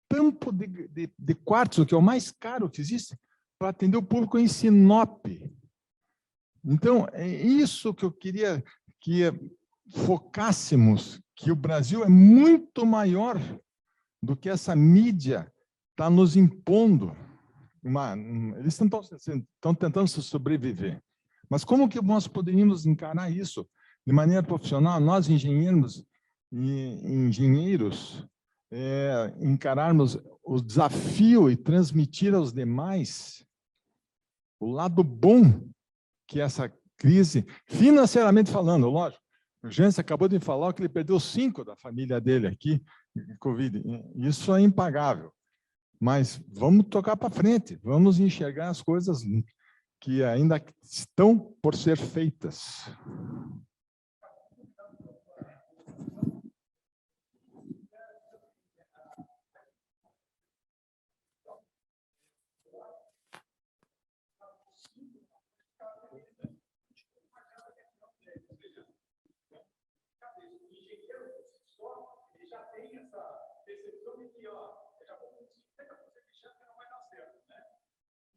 tampo de quartzo, que é o mais caro que existe, para atender o público em Sinop. Então, é isso que eu queria que focássemos, que o Brasil é muito maior do que essa mídia está nos impondo. Eles estão tentando sobreviver. Mas como que nós poderíamos encarar isso de maneira profissional? Nós, engenheiros, encararmos o desafio e transmitir aos demais o lado bom que essa crise, financeiramente falando, lógico, o Jânio acabou de falar que ele perdeu 5 da família dele aqui, Covid. Isso é impagável. Mas vamos tocar para frente, vamos enxergar as coisas que ainda estão por ser feitas.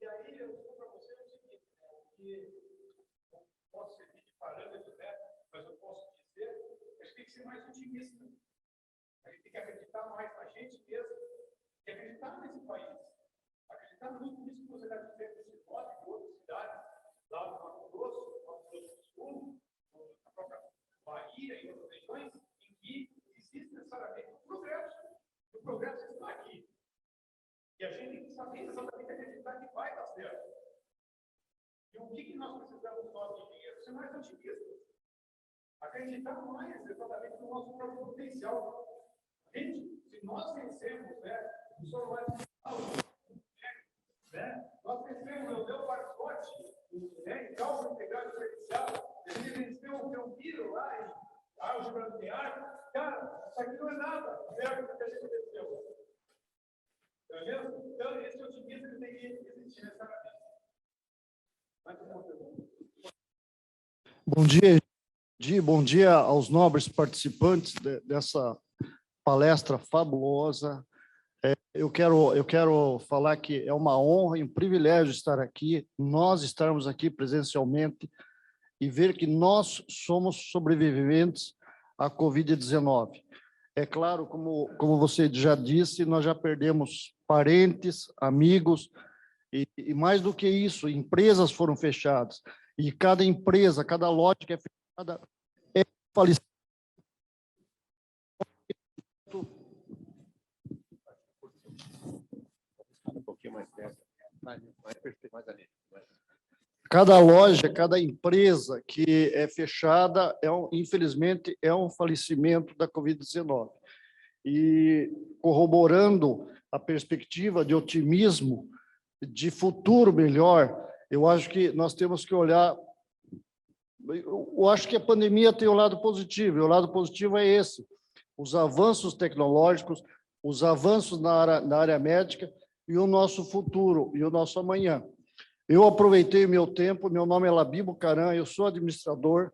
E aí, eu vou para você o seguinte, que posso servir de parâmetro, né? Mas eu posso dizer que a gente tem que ser mais otimista. A gente tem que acreditar mais na gente mesmo e acreditar nesse país. Acreditar muito nisso que você está dizendo nesse nome de outras cidades, lá no Mato Grosso, no Mato Grosso do Sul, na própria Bahia e outras regiões, em que existe necessariamente um progresso. O progresso está aqui. E a gente tem que saber exatamente acreditar que vai dar certo. E o que nós precisamos, nós, engenheiros, ser mais otimistas. Acreditar mais exatamente no nosso próprio potencial. Gente, se nós vencemos, né, o senhor vai nós vencemos o meu pacote, né, em cálculo integral diferencial, ele venceu o meu tiro lá em álgebra nuclear. Cara, isso aqui não é nada perto do que a gente venceu. Então, esse otimismo que tem que existir nessa cabeça. Bom dia, bom dia aos nobres participantes dessa palestra fabulosa. Eu quero falar que é uma honra e um privilégio estar aqui, nós estarmos aqui presencialmente e ver que nós somos sobreviventes à Covid-19. É claro, como você já disse, nós já perdemos parentes, amigos, e mais do que isso, empresas foram fechadas. E cada empresa, cada loja que é fechada é falecida. Um pouquinho mais perto. Mais ali. Cada loja, cada empresa que é fechada, infelizmente, é um falecimento da Covid-19. E corroborando a perspectiva de otimismo, de futuro melhor, eu acho que nós temos que olhar. Eu acho que a pandemia tem o lado positivo, e o lado positivo é esse: os avanços tecnológicos, os avanços na área médica e o nosso futuro, e o nosso amanhã. Eu aproveitei meu tempo, meu nome é Labibo Caran, eu sou administrador,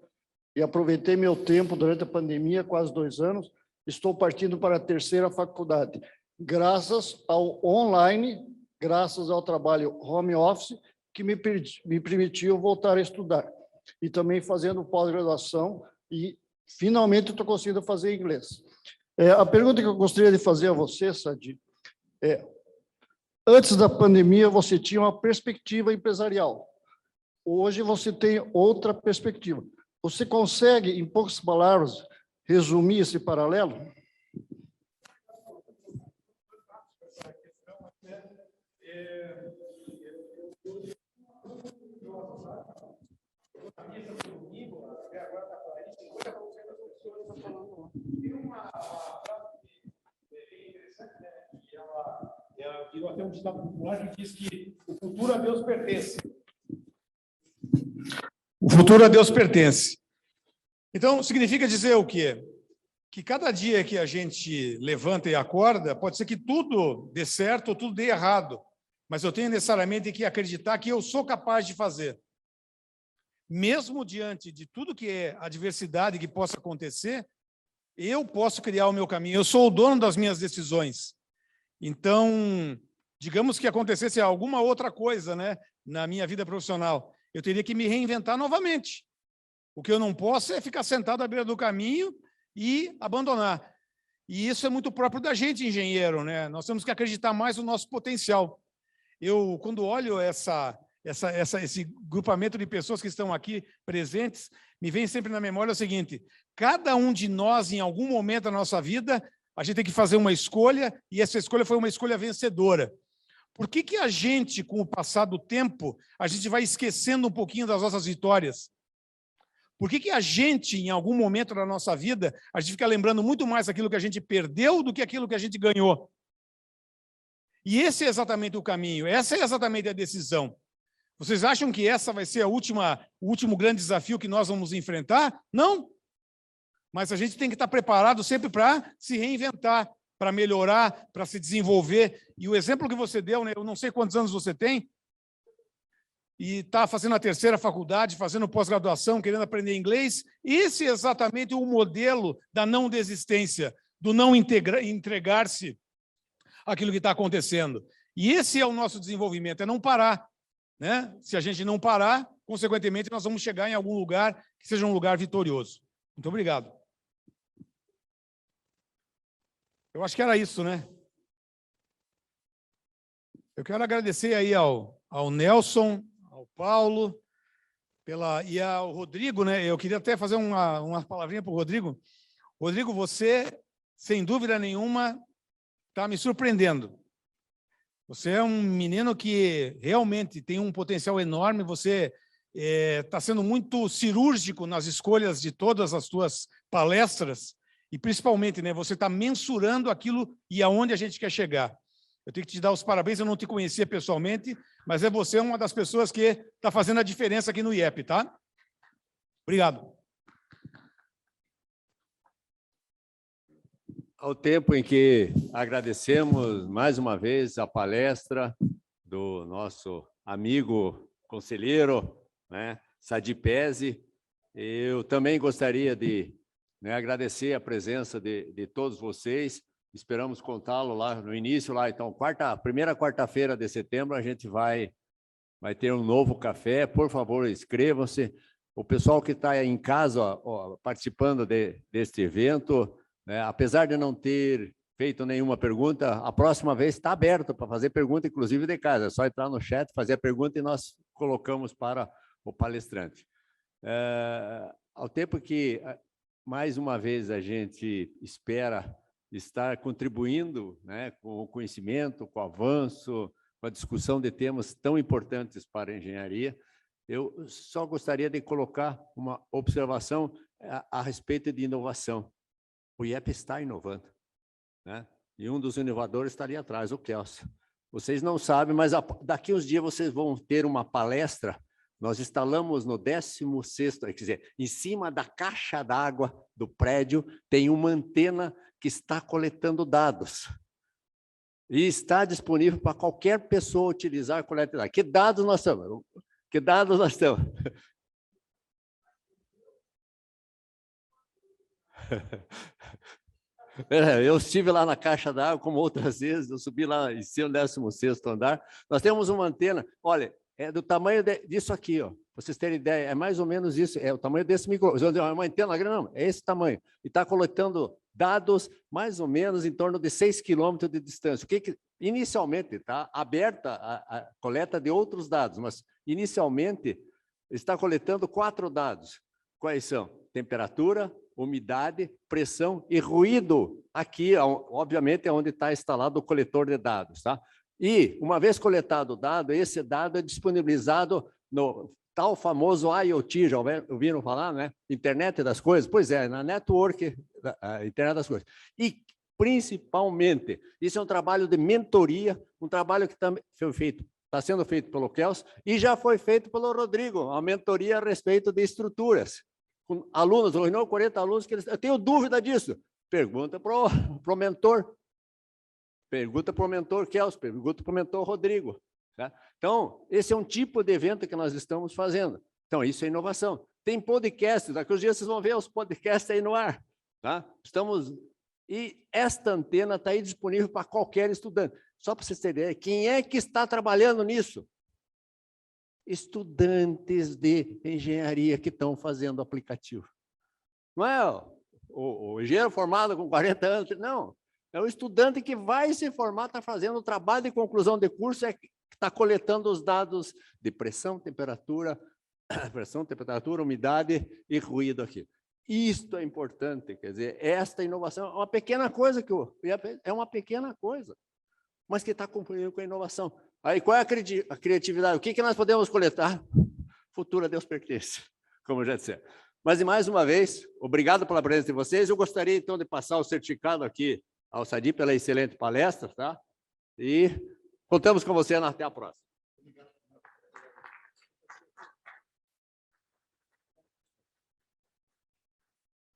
e aproveitei meu tempo durante a pandemia, quase 2 anos, estou partindo para a 3ª faculdade, graças ao online, graças ao trabalho home office, que me permitiu voltar a estudar. E também fazendo pós-graduação, e finalmente estou conseguindo fazer inglês. A pergunta que eu gostaria de fazer a você, Sadi, é: antes da pandemia, você tinha uma perspectiva empresarial. Hoje, você tem outra perspectiva. Você consegue, em poucas palavras, resumir esse paralelo? Eu um ditado popular que diz que o futuro a Deus pertence. O futuro a Deus pertence. Então, significa dizer o quê? Que cada dia que a gente levanta e acorda, pode ser que tudo dê certo ou tudo dê errado, mas eu tenho necessariamente que acreditar que eu sou capaz de fazer. Mesmo diante de tudo que é adversidade que possa acontecer, eu posso criar o meu caminho, eu sou o dono das minhas decisões. Então, digamos que acontecesse alguma outra coisa, né, na minha vida profissional, eu teria que me reinventar novamente. O que eu não posso é ficar sentado à beira do caminho e abandonar. E isso é muito próprio da gente, engenheiro, né? Nós temos que acreditar mais no nosso potencial. Eu, quando olho esse grupamento de pessoas que estão aqui presentes, me vem sempre na memória o seguinte: cada um de nós, em algum momento da nossa vida, a gente tem que fazer uma escolha, e essa escolha foi uma escolha vencedora. Por que a gente, com o passar do tempo, a gente vai esquecendo um pouquinho das nossas vitórias? Por que a gente, em algum momento da nossa vida, a gente fica lembrando muito mais aquilo que a gente perdeu do que aquilo que a gente ganhou? E esse é exatamente o caminho, essa é exatamente a decisão. Vocês acham que essa vai ser o último grande desafio que nós vamos enfrentar? Não. Mas a gente tem que estar preparado sempre para se reinventar, para melhorar, para se desenvolver. E o exemplo que você deu, né, eu não sei quantos anos você tem, e está fazendo a terceira faculdade, fazendo pós-graduação, querendo aprender inglês, esse é exatamente o modelo da não desistência, do não entregar-se àquilo que está acontecendo. E esse é o nosso desenvolvimento, é não parar. Né? Se a gente não parar, consequentemente, nós vamos chegar em algum lugar que seja um lugar vitorioso. Muito obrigado. Eu acho que era isso, né? Eu quero agradecer aí ao Nelson, ao Paulo, e ao Rodrigo, né? Eu queria até fazer uma palavrinha para o Rodrigo. Rodrigo, você, sem dúvida nenhuma, está me surpreendendo. Você é um menino que realmente tem um potencial enorme, você está sendo muito cirúrgico nas escolhas de todas as suas palestras, e principalmente, né, você está mensurando aquilo e aonde a gente quer chegar. Eu tenho que te dar os parabéns, eu não te conhecia pessoalmente, mas você uma das pessoas que está fazendo a diferença aqui no IEP, tá? Obrigado. Ao tempo em que agradecemos mais uma vez a palestra do nosso amigo conselheiro, né, Sadi Pezzi, eu também gostaria de agradecer a presença de todos vocês. Esperamos contá-lo lá no início, lá. Então, primeira quarta-feira de setembro, a gente vai ter um novo café. Por favor, inscrevam-se. O pessoal que está em casa participando deste evento, né, apesar de não ter feito nenhuma pergunta, a próxima vez está aberto para fazer pergunta, inclusive de casa. É só entrar no chat, fazer a pergunta e nós colocamos para o palestrante. Ao tempo que, mais uma vez, a gente espera estar contribuindo, né, com o conhecimento, com o avanço, com a discussão de temas tão importantes para a engenharia, eu só gostaria de colocar uma observação a respeito de inovação. O IEP está inovando, né? E um dos inovadores está ali atrás, o Kelso. Vocês não sabem, mas daqui uns dias vocês vão ter uma palestra. Nós instalamos no 16º, quer dizer, em cima da caixa d'água do prédio, tem uma antena que está coletando dados. E está disponível para qualquer pessoa utilizar e coletar dados. Que dados nós temos? Que dados nós temos? Eu estive lá na caixa d'água, como outras vezes, eu subi lá em cima do 16º andar. Nós temos uma antena, olha, é do tamanho disso aqui, ó. Para vocês terem ideia, é mais ou menos isso, é o tamanho desse micro. É uma antena grande, não, é esse tamanho. E está coletando dados mais ou menos em torno de 6 quilômetros de distância. O que inicialmente está aberta a coleta de outros dados, mas inicialmente está coletando 4 dados. Quais são? Temperatura, umidade, pressão e ruído. Aqui, obviamente, é onde está instalado o coletor de dados, tá? E, uma vez coletado o dado, esse dado é disponibilizado no tal famoso IoT, já ouviram falar, né? Internet das coisas? Pois é, na network, a Internet das coisas. E principalmente. Isso é um trabalho de mentoria, um trabalho que também foi feito, está sendo feito pelo Kels e já foi feito pelo Rodrigo, a mentoria a respeito de estruturas. Com alunos, reunião 40 alunos, que eu tenho dúvida disso. Pergunta para o mentor. Pergunta para o mentor Kels, pergunta para o mentor Rodrigo. Tá? Então, esse é um tipo de evento que nós estamos fazendo. Então, isso é inovação. Tem podcast, daqui a uns dias vocês vão ver os podcasts aí no ar. Tá? E esta antena está aí disponível para qualquer estudante. Só para vocês terem ideia, quem é que está trabalhando nisso? Estudantes de engenharia que estão fazendo aplicativo. Não é o engenheiro formado com 40 anos, não. É o estudante que vai se formar, está fazendo o trabalho de conclusão de curso, que está coletando os dados de pressão, temperatura, umidade e ruído aqui. Isto é importante, quer dizer, esta inovação é uma pequena coisa é uma pequena coisa, mas que está cumprindo com a inovação. Aí qual é a criatividade? O que nós podemos coletar? Futuro a Deus pertence, como eu já disse. Mas, mais uma vez, obrigado pela presença de vocês. Eu gostaria, então, de passar o certificado aqui ao Sadi pela excelente palestra, tá? E contamos com você até a próxima.